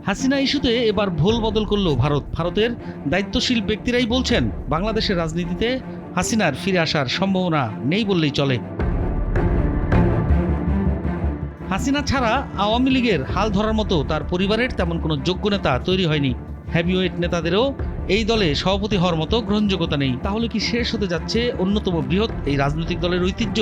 হাসিনা ইস্যুতে এবার ভোল বদল করল ভারতের দায়িত্বশীল ব্যক্তিরাই বলছেন বাংলাদেশের রাজনীতিতে হাসিনার ফিরে আসার সম্ভাবনা নেই বললেই চলে। হাসিনা ছাড়া আওয়ামী লীগের হাল ধরার মতো তার পরিবারের তেমন কোনো যোগ্য নেতা তৈরি হয়নি। হেভিওয়েট নেতাদেরও এই দলে সভাপতি হওয়ার মতো গ্রহণযোগ্যতা নেই। তাহলে কি শেষ হতে যাচ্ছে অন্যতম বৃহৎ এই রাজনৈতিক দলের ঐতিহ্য?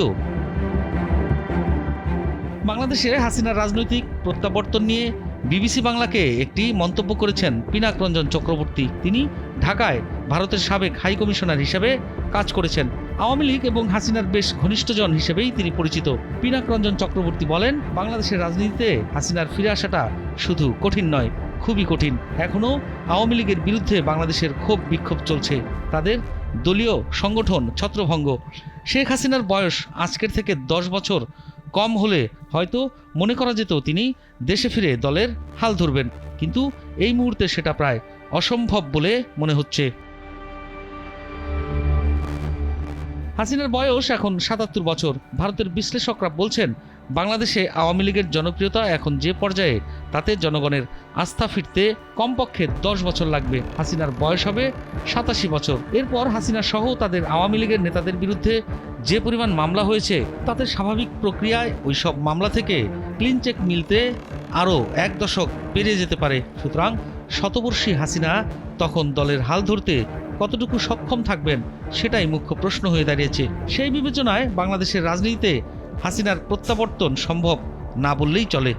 বাংলাদেশে হাসিনার রাজনৈতিক প্রত্যাবর্তন নিয়ে বিবিসি বাংলাকে একটি মন্তব্য করেছেন পিনাক রঞ্জন চক্রবর্তী। তিনি ঢাকায় ভারতের সাবেক হাই কমিশনার হিসেবে কাজ করেছেন। আওয়ামী লীগ এবং হাসিনার বেশ ঘনিষ্ঠজন হিসেবেই তিনি পরিচিত। পিনাক রঞ্জন চক্রবর্তী বলেন, বাংলাদেশের রাজনীতিতে হাসিনার ফিরে আসাটা শুধু কঠিন নয়, খুবই কঠিন। এখনও আওয়ামী লীগের বিরুদ্ধে বাংলাদেশের ক্ষোভ বিক্ষোভ চলছে, তাদের দলীয় সংগঠন ছত্রভঙ্গ। শেখ হাসিনার বয়স আজকের থেকে 10 বছর কম হলে হয়তো মনে করা যেত তিনি দেশে ফিরে দলের হাল ধরবেন, কিন্তু এই মুহূর্তে সেটা প্রায় অসম্ভব বলে মনে হচ্ছে। হাসিনার বয়স এখন 77 বছর। ভারতের বিশ্লেষকরা বলছেন, বাংলাদেশে আওয়ামী লীগের জনপ্রিয়তা এখন যে পর্যায়ে, তাতে জনগণের আস্থা ফিরতে কমপক্ষে 10 বছর লাগবে। হাসিনার বয়স হবে 87 বছর। এরপর হাসিনা সহ তাদের আওয়ামী লীগের নেতাদের বিরুদ্ধে যে পরিমাণ মামলা হয়েছে, তাতে স্বাভাবিক প্রক্রিয়ায় ওই সব মামলা থেকে ক্লিন চেক মিলতে আরও 1 দশক পেরিয়ে যেতে পারে। সুতরাং শতবর্ষী হাসিনা তখন দলের হাল ধরতে কতটুকু সক্ষম থাকবেন, সেটাই মুখ্য প্রশ্ন হয়ে দাঁড়িয়েছে। সেই বিবেচনায় বাংলাদেশের রাজনীতিতে হাসিনার প্রত্যাবর্তন সম্ভব না বললেই চলে।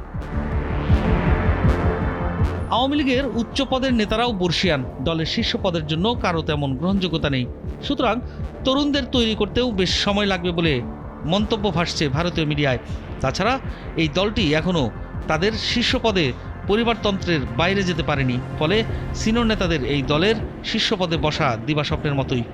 আওয়ামী লীগের উচ্চ পদের নেতারাও বর্ষিয়ান, দলের শীর্ষ পদের জন্য কারো তেমন গ্রহণযোগ্যতা নেই। সুতরাং তরুণদের তৈরি করতেও বেশ সময় লাগবে বলে মন্তব্য ভাসছে ভারতীয় মিডিয়ায়। তাছাড়া এই দলটি এখনও তাদের শীর্ষ পদে পরিবারতন্ত্রের বাইরে যেতে পারেনি, ফলে সিনিয়র নেতাদের এই দলের শীর্ষ পদে বসা দিবাস্বপ্নের মতোই।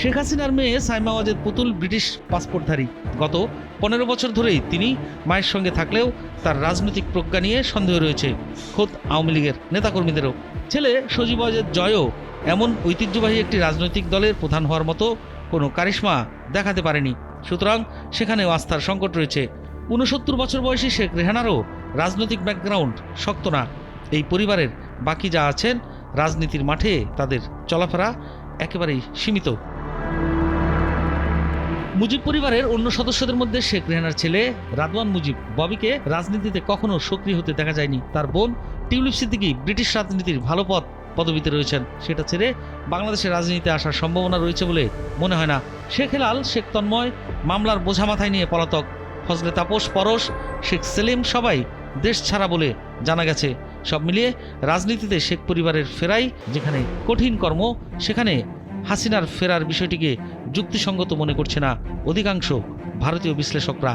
শেখ হাসিনার মেয়ে সাইমা ওয়াজেদ পুতুল ব্রিটিশ পাসপোর্টধারী। গত 15 বছর ধরেই তিনি মায়ের সঙ্গে থাকলেও তার রাজনৈতিক প্রজ্ঞা নিয়ে সন্দেহ রয়েছে খোদ আওয়ামী লীগের নেতাকর্মীদেরও। ছেলে সজীব ওয়াজেদ জয়ও এমন ঐতিহ্যবাহী একটি রাজনৈতিক দলের প্রধান হওয়ার মতো কোনো কারিশমা দেখাতে পারেনি। সুতরাং সেখানেও আস্থার সংকট রয়েছে। 69 বছর বয়সী শেখ রেহানারও রাজনৈতিক ব্যাকগ্রাউন্ড শক্ত না। এই পরিবারের বাকি যা আছেন, রাজনীতির মাঠে তাদের চলাফেরা একেবারেই সীমিত। মুজিব পরিবারের অন্য সদস্যদের মধ্যে শেখ রেহানার ছেলে রাদওয়ান মুজিব ববিকে রাজনীতিতে কখনো সক্রিয় হতে দেখা যায়নি। তার বোন টিউলিপ সিদ্দিকী ব্রিটিশ রাজনীতির ভালো পদবিতে রয়েছেন। সেটা ছেড়ে বাংলাদেশের রাজনীতিতে আসার সম্ভাবনা রয়েছে বলে মনে হয় না। শেখ হেলাল, শেখ তন্ময় মামলার বোঝা মাথায় নিয়ে পলাতক। ফজলে তাপস, পরশ, শেখ সেলিম সবাই দেশ ছাড়া বলে জানা গেছে। সব মিলিয়ে রাজনীতিতে শেখ পরিবারের ফেরাই যেখানে কঠিন কর্ম, সেখানে হাসিনার ফেরার বিষয়টিকে যুক্তিসঙ্গত মনে করছে না অধিকাংশ ভারতীয় বিশ্লেষকরা।